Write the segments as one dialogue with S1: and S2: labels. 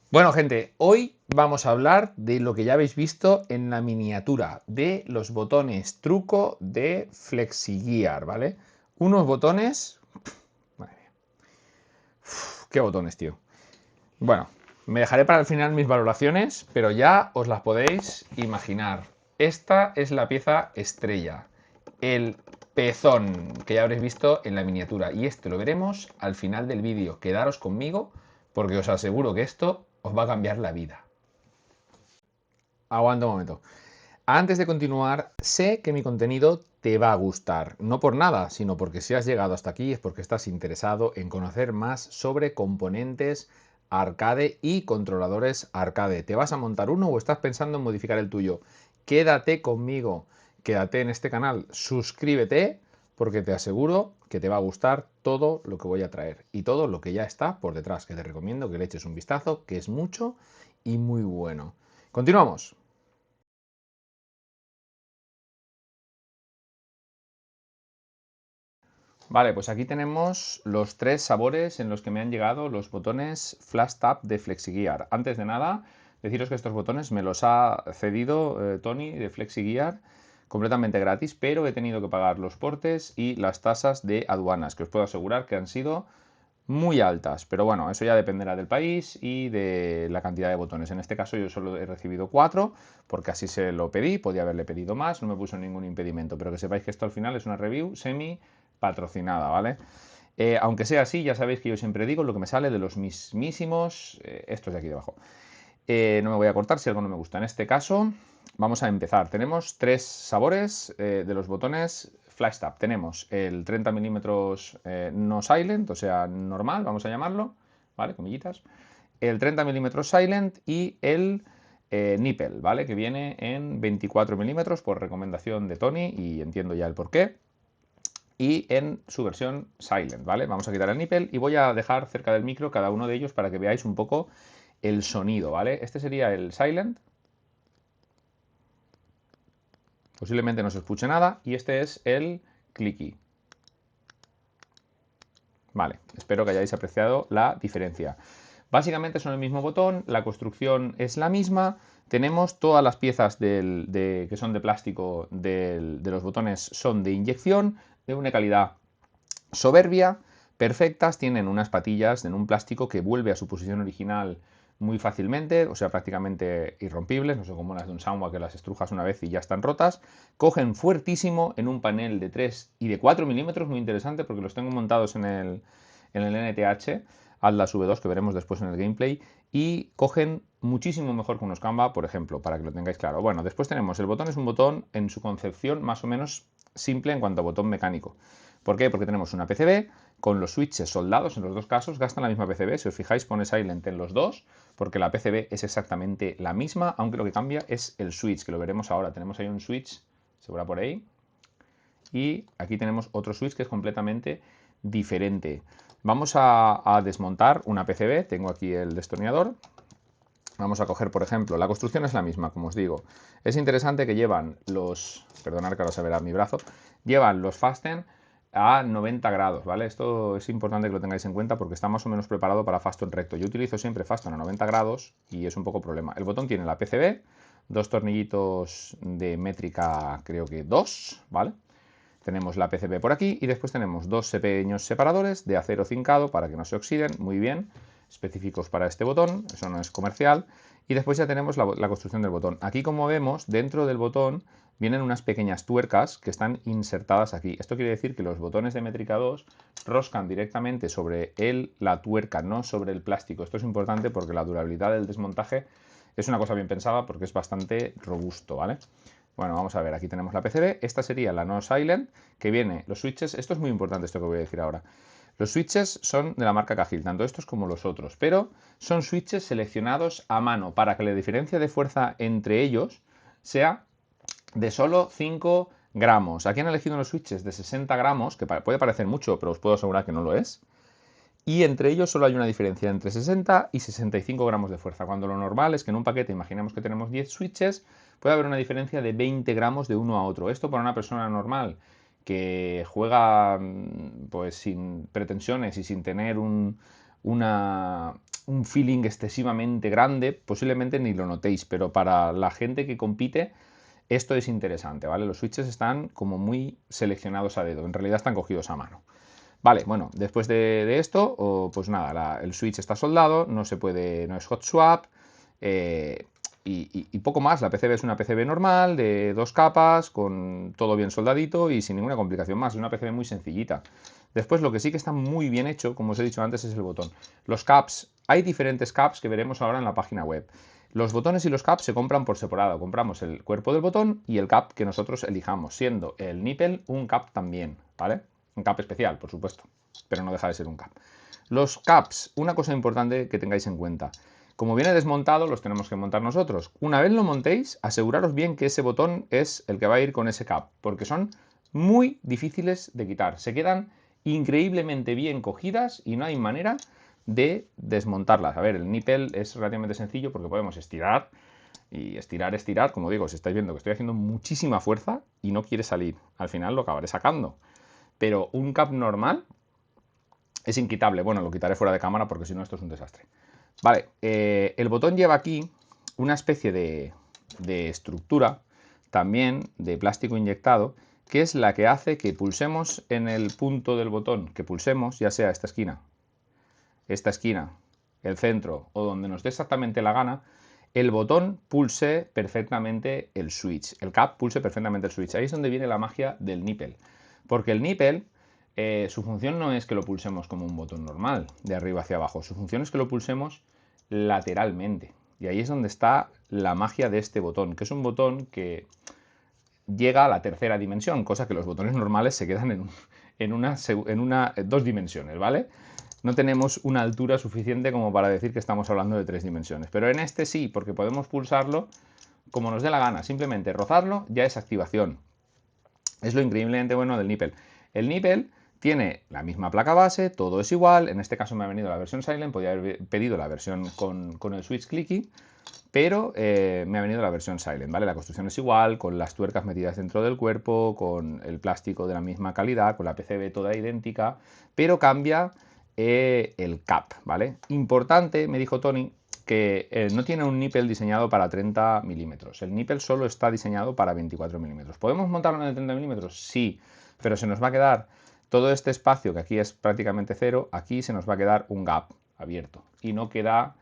S1: Bueno, gente, hoy vamos a hablar de lo que ya habéis visto en la miniatura, de los botones truco de FlexiGear, ¿vale? Unos botones... Madre mía. ¿Qué botones, tío? Bueno, me dejaré para el final mis valoraciones, pero ya os las podéis imaginar. Esta es la pieza estrella, el pezón que ya habréis visto en la miniatura. Y este lo veremos al final del vídeo. Quedaros conmigo porque os aseguro que esto os va a cambiar la vida. Aguanta un momento. Antes de continuar, sé que mi contenido te va a gustar, no por nada, sino porque si has llegado hasta aquí es porque estás interesado en conocer más sobre componentes arcade y controladores arcade. ¿Te vas a montar uno o estás pensando en modificar el tuyo? Quédate conmigo, quédate en este canal, suscríbete porque te aseguro que te va a gustar todo lo que voy a traer y todo lo que ya está por detrás, que te recomiendo que le eches un vistazo, que es mucho y muy bueno. Continuamos. Vale, pues aquí tenemos los tres sabores en los que me han llegado los botones Flash Tap de FlexiGear. Antes de nada, deciros que estos botones me los ha cedido Tony de FlexiGear completamente gratis, pero he tenido que pagar los portes y las tasas de aduanas, que os puedo asegurar que han sido muy altas. Pero bueno, eso ya dependerá del país y de la cantidad de botones. En este caso yo solo he recibido 4, porque así se lo pedí, podía haberle pedido más, no me puso ningún impedimento, pero que sepáis que esto al final es una review semi patrocinada, ¿vale? Aunque sea así, ya sabéis que yo siempre digo lo que me sale de los mismísimos, estos de aquí debajo. No me voy a cortar si algo no me gusta. En este caso, vamos a empezar. Tenemos tres sabores de los botones Flash Tap. Tenemos el 30 milímetros no silent, o sea, normal, vamos a llamarlo, ¿vale? Comillitas. El 30 milímetros silent y el nipple, ¿vale? Que viene en 24 milímetros por recomendación de Tony y entiendo ya el porqué y en su versión silent, ¿vale? Vamos a quitar el nipple y voy a dejar cerca del micro cada uno de ellos para que veáis un poco el sonido, ¿vale? Este sería el silent, posiblemente no se escuche nada, y este es el clicky. Vale, espero que hayáis apreciado la diferencia. Básicamente son el mismo botón, la construcción es la misma, tenemos todas las piezas que son de plástico de los botones son de inyección, de una calidad soberbia, perfectas, tienen unas patillas en un plástico que vuelve a su posición original muy fácilmente, o sea, prácticamente irrompibles, no son como las de un Soundwave que las estrujas una vez y ya están rotas. Cogen fuertísimo en un panel de 3 y de 4 milímetros, muy interesante porque los tengo montados en el NTH Atlas V2 que veremos después en el gameplay y cogen muchísimo mejor que unos Canva, por ejemplo, para que lo tengáis claro. Bueno, después tenemos el botón, es un botón en su concepción más o menos simple en cuanto a botón mecánico. ¿Por qué? Porque tenemos una PCB con los switches soldados en los dos casos, gastan la misma PCB, si os fijáis pone silent en los dos, porque la PCB es exactamente la misma, aunque lo que cambia es el switch, que lo veremos ahora. Tenemos ahí un switch, se verá por ahí, y aquí tenemos otro switch que es completamente diferente. Vamos a desmontar una PCB, tengo aquí el destornillador. Vamos a coger, por ejemplo, la construcción es la misma, como os digo. Es interesante que llevan perdonad que ahora se verá mi brazo, llevan los fasten a 90 grados, ¿vale? Esto es importante que lo tengáis en cuenta porque está más o menos preparado para fasten recto. Yo utilizo siempre fasten a 90 grados y es un poco problema. El botón tiene la PCB, dos tornillitos de métrica, creo que 2, ¿vale? Tenemos la PCB por aquí y después tenemos dos pequeños separadores de acero cincado para que no se oxiden, muy bien, específicos para este botón, eso no es comercial. Y después ya tenemos la construcción del botón. Aquí, como vemos, dentro del botón vienen unas pequeñas tuercas que están insertadas aquí. Esto quiere decir que los botones de métrica 2 roscan directamente sobre la tuerca, no sobre el plástico. Esto es importante porque la durabilidad del desmontaje es una cosa bien pensada porque es bastante robusto, ¿vale? Bueno, vamos a ver, aquí tenemos la PCB, esta sería la no silent, que viene, los switches, esto es muy importante esto que voy a decir ahora. Los switches son de la marca Cahill, tanto estos como los otros, pero son switches seleccionados a mano para que la diferencia de fuerza entre ellos sea de solo 5 gramos. Aquí han elegido los switches de 60 gramos, que puede parecer mucho, pero os puedo asegurar que no lo es. Y entre ellos solo hay una diferencia entre 60 y 65 gramos de fuerza, cuando lo normal es que en un paquete, imaginemos que tenemos 10 switches, puede haber una diferencia de 20 gramos de uno a otro. Esto para una persona normal que juega pues sin pretensiones y sin tener una un feeling excesivamente grande, posiblemente ni lo notéis, pero para la gente que compite esto es interesante, ¿vale? Los switches están como muy seleccionados a dedo, en realidad están cogidos a mano. Vale, bueno, después de esto, pues nada, el switch está soldado, no se puede, no es hot swap, y poco más. La PCB es una PCB normal, de 2 capas, con todo bien soldadito y sin ninguna complicación más. Es una PCB muy sencillita. Después, lo que sí que está muy bien hecho, como os he dicho antes, es el botón. Los caps, hay diferentes caps que veremos ahora en la página web. Los botones y los caps se compran por separado. Compramos el cuerpo del botón y el cap que nosotros elijamos, siendo el nipple un cap también, ¿vale? Un cap especial, por supuesto, pero no deja de ser un cap. Los caps, una cosa importante que tengáis en cuenta. Como viene desmontado, los tenemos que montar nosotros. Una vez lo montéis, aseguraros bien que ese botón es el que va a ir con ese cap, porque son muy difíciles de quitar. Se quedan increíblemente bien cogidas y no hay manera de desmontarlas. A ver, el nipple es relativamente sencillo porque podemos estirar y estirar. Como digo, si estáis viendo que estoy haciendo muchísima fuerza y no quiere salir, al final lo acabaré sacando. Pero un cap normal es inquitable. Bueno, lo quitaré fuera de cámara porque si no esto es un desastre. Vale, el botón lleva aquí una especie de estructura también de plástico inyectado, que es la que hace que pulsemos en el punto del botón, que pulsemos ya sea esta esquina, el centro o donde nos dé exactamente la gana, el botón pulse perfectamente el switch, el cap pulse perfectamente el switch. Ahí es donde viene la magia del nipple, porque el nipple, su función no es que lo pulsemos como un botón normal, de arriba hacia abajo, su función es que lo pulsemos lateralmente. Y ahí es donde está la magia de este botón, que es un botón que llega a la tercera dimensión, cosa que los botones normales se quedan en dos dimensiones, ¿vale? No tenemos una altura suficiente como para decir que estamos hablando de 3 dimensiones. Pero en este sí, porque podemos pulsarlo como nos dé la gana. Simplemente rozarlo ya es activación. Es lo increíblemente bueno del nipple. El nipple tiene la misma placa base, todo es igual. En este caso me ha venido la versión Silent, podría haber pedido la versión con el switch clicky, pero me ha venido la versión Silent, ¿vale? La construcción es igual, con las tuercas metidas dentro del cuerpo, con el plástico de la misma calidad, con la PCB toda idéntica, pero cambia el cap, ¿vale? Importante, me dijo Tony, que no tiene un nipple diseñado para 30 milímetros. El nipple solo está diseñado para 24 milímetros. ¿Podemos montarlo en el 30 milímetros? Sí, pero se nos va a quedar todo este espacio, que aquí es prácticamente cero, aquí se nos va a quedar un gap abierto y no queda,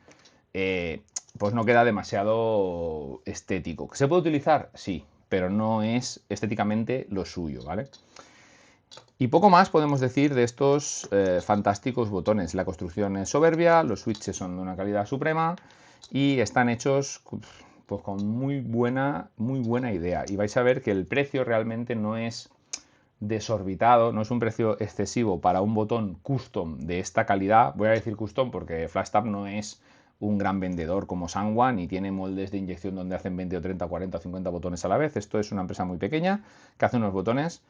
S1: pues no queda demasiado estético. ¿Se puede utilizar? Sí, pero no es estéticamente lo suyo, ¿vale? Y poco más podemos decir de estos fantásticos botones. La construcción es soberbia, los switches son de una calidad suprema y están hechos pues, con muy buena idea. Y vais a ver que el precio realmente no es desorbitado, no es un precio excesivo para un botón custom de esta calidad. Voy a decir custom porque FlashTap no es un gran vendedor como Sanwa, ni tiene moldes de inyección donde hacen 20 o 30, 40 o 50 botones a la vez. Esto es una empresa muy pequeña que hace unos botones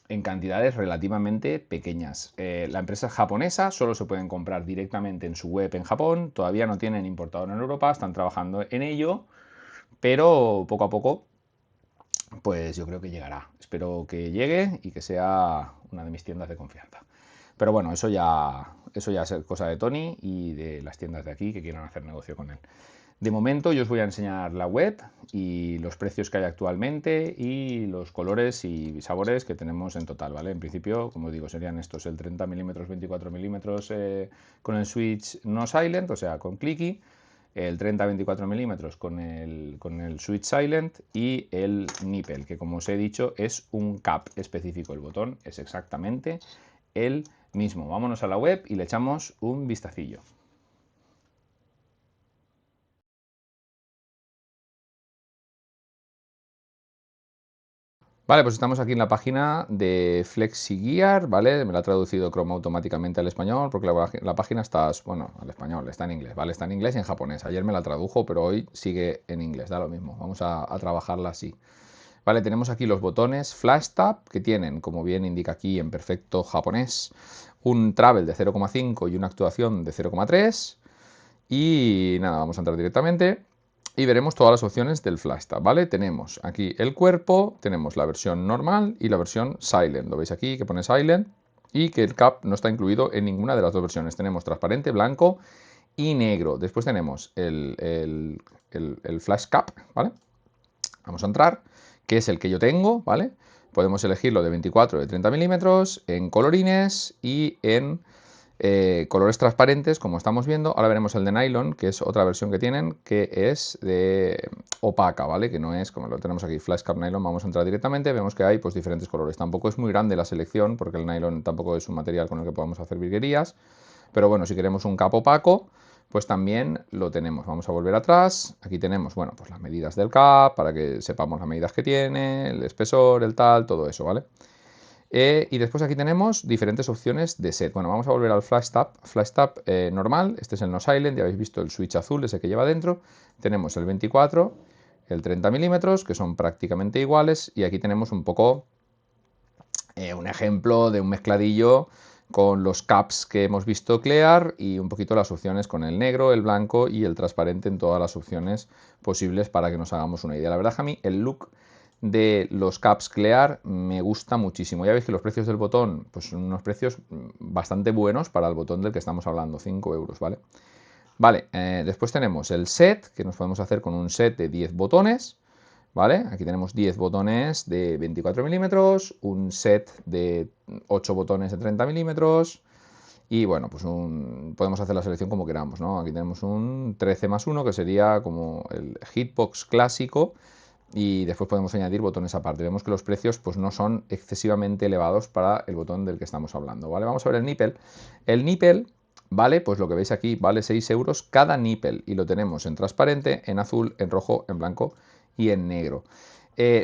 S1: en cantidades relativamente pequeñas. La empresa es japonesa, solo se pueden comprar directamente en su web en Japón, todavía no tienen importador en Europa, están trabajando en ello, pero poco a poco, pues yo creo que llegará. Espero que llegue y que sea una de mis tiendas de confianza. Pero bueno, eso ya es cosa de Tony y de las tiendas de aquí que quieran hacer negocio con él. De momento yo os voy a enseñar la web y los precios que hay actualmente y los colores y sabores que tenemos en total, ¿vale? En principio, como digo, serían estos, el 30 mm 24 mm con el switch no silent, o sea, con clicky, el 30-24 mm con el switch silent y el nipple, que como os he dicho es un cap específico, el botón es exactamente el mismo. Vámonos a la web y le echamos un vistacillo. Vale, pues estamos aquí en la página de FlexiGear, ¿vale? Me la ha traducido Chrome automáticamente al español porque la página está, bueno, al español, está en inglés, ¿vale? Está en inglés y en japonés. Ayer me la tradujo, pero hoy sigue en inglés, da lo mismo. Vamos a trabajarla así. Vale, tenemos aquí los botones FlashTap que tienen, como bien indica aquí en perfecto japonés, un travel de 0,5 y una actuación de 0,3. Y nada, vamos a entrar directamente y veremos todas las opciones del FlashTap, ¿vale? Tenemos aquí el cuerpo, tenemos la versión normal y la versión Silent. Lo veis aquí que pone Silent y que el cap no está incluido en ninguna de las dos versiones. Tenemos transparente, blanco y negro. Después tenemos el Flash Cap, ¿vale? Vamos a entrar, que es el que yo tengo, ¿vale? Podemos elegirlo de 24 o de 30 milímetros, en colorines y en colores transparentes, como estamos viendo. Ahora veremos el de nylon, que es otra versión que tienen, que es de opaca, ¿vale? Que no es como lo tenemos aquí, Flash Cap Nylon. Vamos a entrar directamente, vemos que hay pues diferentes colores. Tampoco es muy grande la selección, porque el nylon tampoco es un material con el que podamos hacer virguerías. Pero bueno, si queremos un cap opaco, pues también lo tenemos. Vamos a volver atrás. Aquí tenemos, bueno, pues las medidas del cap, para que sepamos las medidas que tiene, el espesor, el tal, todo eso, ¿vale? Y después aquí tenemos diferentes opciones de set. Bueno, vamos a volver al Flash Tap. Flash Tap normal, este es el No Silent, ya habéis visto el switch azul, ese que lleva dentro. Tenemos el 24, el 30 milímetros, que son prácticamente iguales. Y aquí tenemos un poco un ejemplo de un mezcladillo con los caps que hemos visto Clear y un poquito las opciones con el negro, el blanco y el transparente en todas las opciones posibles para que nos hagamos una idea. La verdad que a mí el look de los caps Clear me gusta muchísimo. Ya veis que los precios del botón pues son unos precios bastante buenos para el botón del que estamos hablando, 5 euros, ¿vale? Vale, después tenemos el set, que nos podemos hacer con un set de 10 botones, ¿vale? Aquí tenemos 10 botones de 24 milímetros, un set de 8 botones de 30 milímetros y bueno, pues podemos hacer la selección como queramos, ¿no? Aquí tenemos un 13 más 1 que sería como el hitbox clásico y después podemos añadir botones aparte. Vemos que los precios pues no son excesivamente elevados para el botón del que estamos hablando, ¿vale? Vamos a ver el nipple. El nipple vale, pues lo que veis aquí, vale 6 euros cada nipple y lo tenemos en transparente, en azul, en rojo, en blanco y en negro.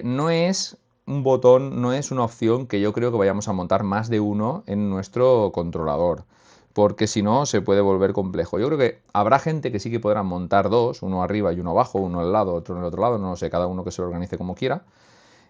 S1: No es un botón, no es una opción que yo creo que vayamos a montar más de uno en nuestro controlador, porque si no se puede volver complejo. Yo creo que habrá gente que sí que podrán montar dos, uno arriba y uno abajo, uno al lado, otro en el otro lado, no lo sé, cada uno que se lo organice como quiera.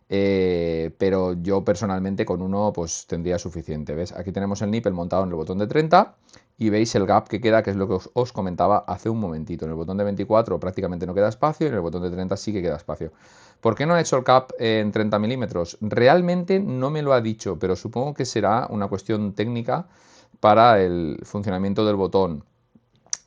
S1: Pero yo personalmente con uno pues tendría suficiente. ¿Ves? Aquí tenemos el nipple montado en el botón de 30 y veis el gap que queda, que es lo que os comentaba hace un momentito. En el botón de 24 prácticamente no queda espacio y en el botón de 30 sí que queda espacio. ¿Por qué no he hecho el cap en 30 milímetros? Realmente no me lo ha dicho, pero supongo que será una cuestión técnica para el funcionamiento del botón.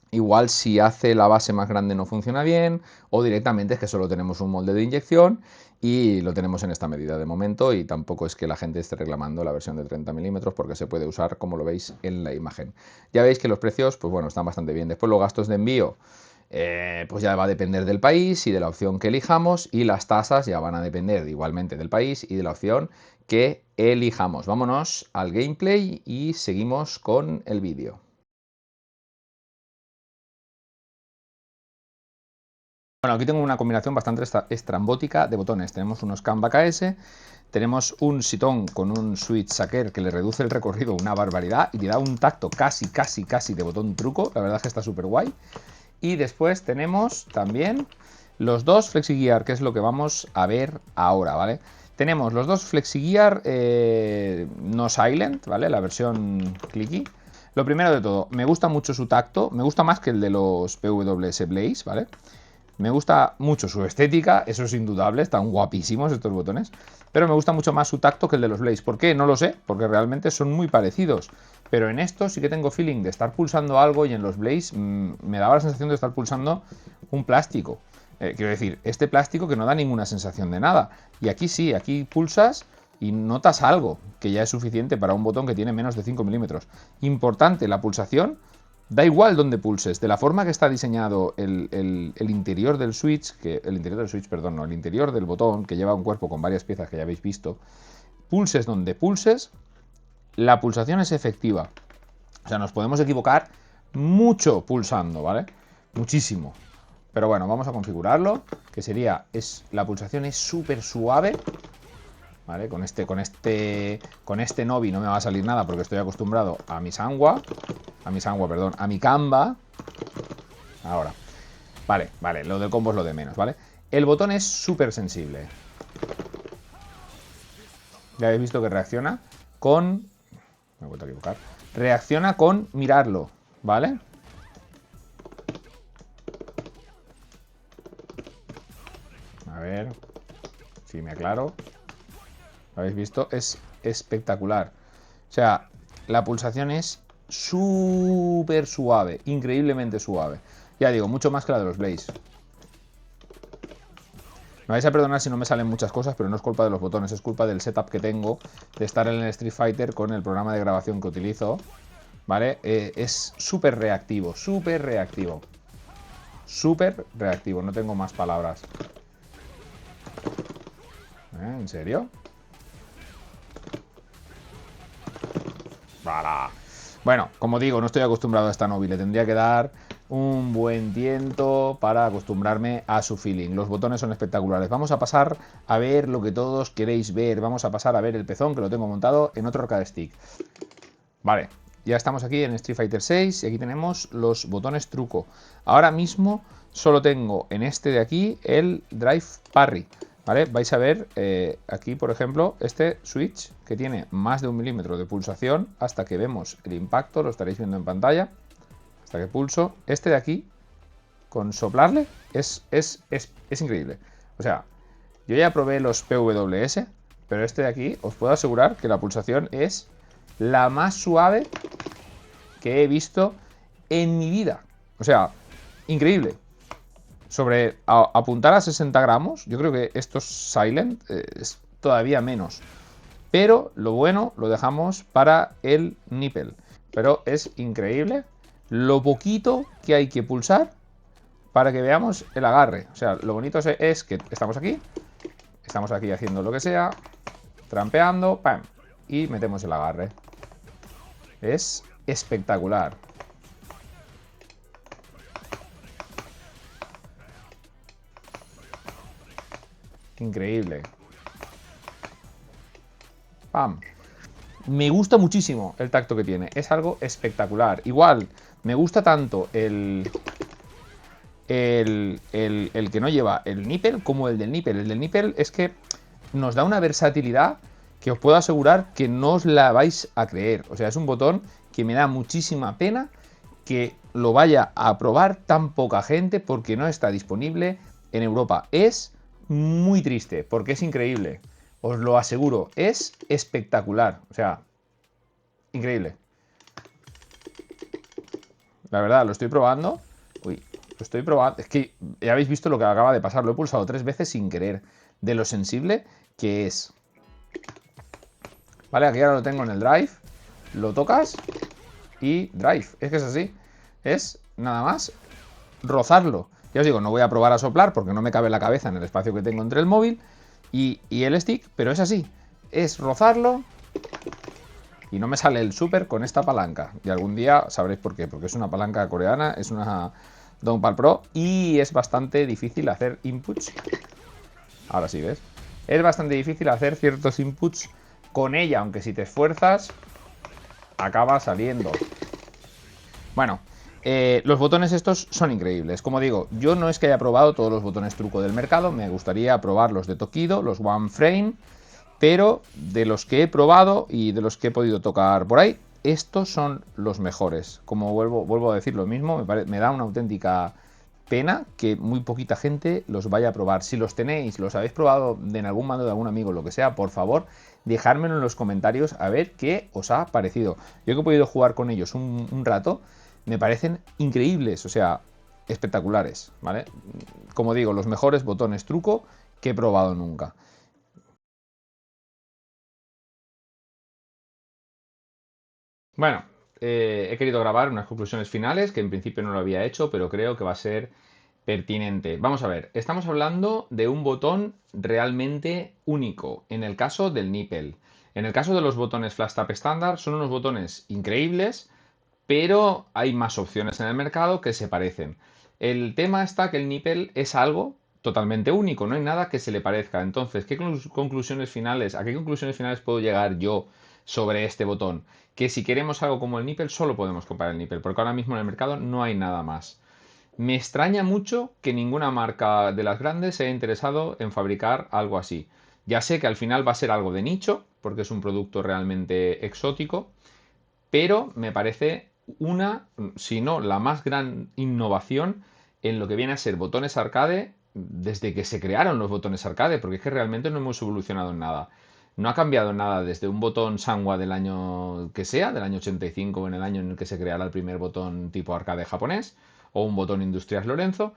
S1: Igual si hace la base más grande no funciona bien o directamente es que solo tenemos un molde de inyección y lo tenemos en esta medida de momento y tampoco es que la gente esté reclamando la versión de 30 milímetros porque se puede usar como lo veis en la imagen. Ya veis que los precios pues bueno, están bastante bien. Después los gastos de envío pues ya va a depender del país y de la opción que elijamos y las tasas ya van a depender igualmente del país y de la opción que elijamos. Vámonos al gameplay y seguimos con el vídeo. Bueno, aquí tengo una combinación bastante estrambótica de botones. Tenemos unos Canva KS, tenemos un Sitón con un Switch Saker que le reduce el recorrido una barbaridad y le da un tacto casi de botón truco. La verdad es que está súper guay. Y después tenemos también los dos FlexiGear, que es lo que vamos a ver ahora, ¿vale? Tenemos los dos FlexiGear No Silent, ¿vale? La versión clicky. Lo primero de todo, me gusta mucho su tacto, me gusta más que el de los PWS Blaze, ¿vale? Me gusta mucho su estética, eso es indudable, están guapísimos estos botones, pero me gusta mucho más su tacto que el de los Blaze. ¿Por qué? No lo sé, porque realmente son muy parecidos, pero en esto sí que tengo feeling de estar pulsando algo y en los Blaze me daba la sensación de estar pulsando un plástico. Quiero decir, este plástico que no da ninguna sensación de nada. Y aquí sí, aquí pulsas y notas algo, que ya es suficiente para un botón que tiene menos de 5 milímetros. Importante, la pulsación. Da igual donde pulses, de la forma que está diseñado el interior del Switch, el interior del botón, que lleva un cuerpo con varias piezas que ya habéis visto, pulses donde pulses, la pulsación es efectiva. O sea, nos podemos equivocar mucho pulsando, ¿vale? Muchísimo. Pero bueno, vamos a configurarlo, que sería, la pulsación es súper suave, ¿vale? Con este Novi no me va a salir nada porque estoy acostumbrado a mi Canva. Ahora. Vale, lo del combo es lo de menos, ¿vale? El botón es súper sensible. Ya habéis visto que reacciona con... Me he vuelto a equivocar. Reacciona con mirarlo, ¿vale? A ver si me aclaro. ¿Lo habéis visto? Es espectacular. O sea, la pulsación es súper suave, increíblemente suave. Ya digo, mucho más que la de los Blaze. Me vais a perdonar si no me salen muchas cosas, pero no es culpa de los botones, es culpa del setup que tengo de estar en el Street Fighter con el programa de grabación que utilizo, ¿vale? Es súper reactivo, súper reactivo. Súper reactivo, no tengo más palabras. ¿En serio? ¡Para! Bueno, como digo, no estoy acostumbrado a esta Novi, le tendría que dar un buen tiento para acostumbrarme a su feeling. Los botones son espectaculares. Vamos a pasar a ver lo que todos queréis ver. Vamos a pasar a ver el pezón, que lo tengo montado en otro arcade stick. Vale, ya estamos aquí en Street Fighter 6 y aquí tenemos los botones truco. Ahora mismo solo tengo en este de aquí el Drive Parry. ¿Vale? Vais a ver aquí, por ejemplo, este switch que tiene más de 1 milímetro de pulsación hasta que vemos el impacto, lo estaréis viendo en pantalla. Hasta que pulso. Este de aquí, con soplarle, es increíble. O sea, yo ya probé los PWS, pero este de aquí os puedo asegurar que la pulsación es la más suave que he visto en mi vida. O sea, increíble. Sobre apuntar a 60 gramos, yo creo que esto es silent, es todavía menos. Pero lo bueno lo dejamos para el nipple. Pero es increíble lo poquito que hay que pulsar para que veamos el agarre. O sea, lo bonito es que estamos aquí haciendo lo que sea, trampeando, ¡pam! Y metemos el agarre. Es espectacular. Increíble. ¡Pam! Me gusta muchísimo el tacto que tiene. Es algo espectacular. Igual, me gusta tanto el que no lleva el nipple como el del nipple. El del nipple es que nos da una versatilidad que os puedo asegurar que no os la vais a creer. O sea, es un botón que me da muchísima pena que lo vaya a probar tan poca gente porque no está disponible en Europa. Es muy triste porque es increíble. Os lo aseguro, es espectacular. O sea, increíble. La verdad, lo estoy probando. Uy, lo estoy probando. Es que ya habéis visto lo que acaba de pasar. Lo he pulsado 3 veces sin querer. De lo sensible que es. Vale, aquí ahora lo tengo en el drive. Lo tocas y drive. Es que es así. Es nada más rozarlo. Ya os digo, no voy a probar a soplar porque no me cabe la cabeza en el espacio que tengo entre el móvil y el stick, pero es así. Es rozarlo y no me sale el super con esta palanca. Y algún día sabréis por qué, porque es una palanca coreana, es una Donpal Pro y es bastante difícil hacer inputs. Ahora sí, ¿ves? Es bastante difícil hacer ciertos inputs con ella, aunque si te esfuerzas, acaba saliendo. Bueno, los botones estos son increíbles. Como digo, yo no es que haya probado todos los botones truco del mercado, me gustaría probar los de Tokido, los One Frame, pero de los que he probado y de los que he podido tocar por ahí, estos son los mejores. Como vuelvo a decir lo mismo, me da una auténtica pena que muy poquita gente los vaya a probar. Si los tenéis, los habéis probado en algún mando de algún amigo, lo que sea, por favor, dejármelo en los comentarios a ver qué os ha parecido. Yo que he podido jugar con ellos un rato, me parecen increíbles, o sea, espectaculares, ¿vale? Como digo, los mejores botones truco que he probado nunca. Bueno, he querido grabar unas conclusiones finales que en principio no lo había hecho, pero creo que va a ser pertinente. Vamos a ver, estamos hablando de un botón realmente único, en el caso del nipple. En el caso de los botones Flash Tap estándar, son unos botones increíbles, pero hay más opciones en el mercado que se parecen. El tema está que el nipple es algo totalmente único, no hay nada que se le parezca. Entonces, ¿a qué conclusiones finales puedo llegar yo sobre este botón? Que si queremos algo como el nipple, solo podemos comprar el nipple, porque ahora mismo en el mercado no hay nada más. Me extraña mucho que ninguna marca de las grandes se haya interesado en fabricar algo así. Ya sé que al final va a ser algo de nicho, porque es un producto realmente exótico, pero me parece si no la más gran innovación en lo que viene a ser botones arcade desde que se crearon los botones arcade, porque es que realmente no hemos evolucionado en nada. No ha cambiado nada desde un botón Sanwa del año que sea, del año 85 o en el año en el que se creara el primer botón tipo arcade japonés, o un botón Industrias Lorenzo,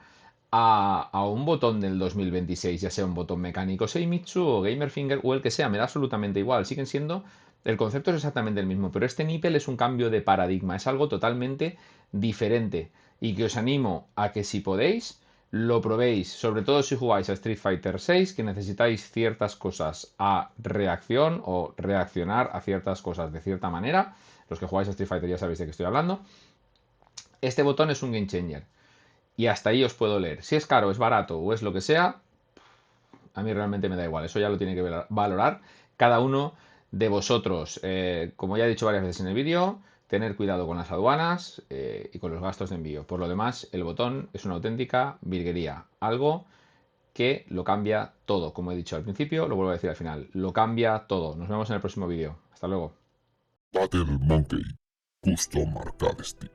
S1: a un botón del 2026, ya sea un botón mecánico Seimitsu o Gamerfinger o el que sea, me da absolutamente igual. Siguen siendo, el concepto es exactamente el mismo, pero este Nippel es un cambio de paradigma, es algo totalmente diferente y que os animo a que si podéis lo probéis, sobre todo si jugáis a Street Fighter 6, que necesitáis ciertas cosas a reacción o reaccionar a ciertas cosas de cierta manera. Los que jugáis a Street Fighter ya sabéis de qué estoy hablando. Este botón es un game changer. Y hasta ahí os puedo leer. Si es caro, es barato o es lo que sea, a mí realmente me da igual. Eso ya lo tiene que valorar cada uno de vosotros. Como ya he dicho varias veces en el vídeo, tener cuidado con las aduanas y con los gastos de envío. Por lo demás, el botón es una auténtica virguería. Algo que lo cambia todo. Como he dicho al principio, lo vuelvo a decir al final. Lo cambia todo. Nos vemos en el próximo vídeo. Hasta luego.
S2: Battle Monkey Custom Arcade Stick.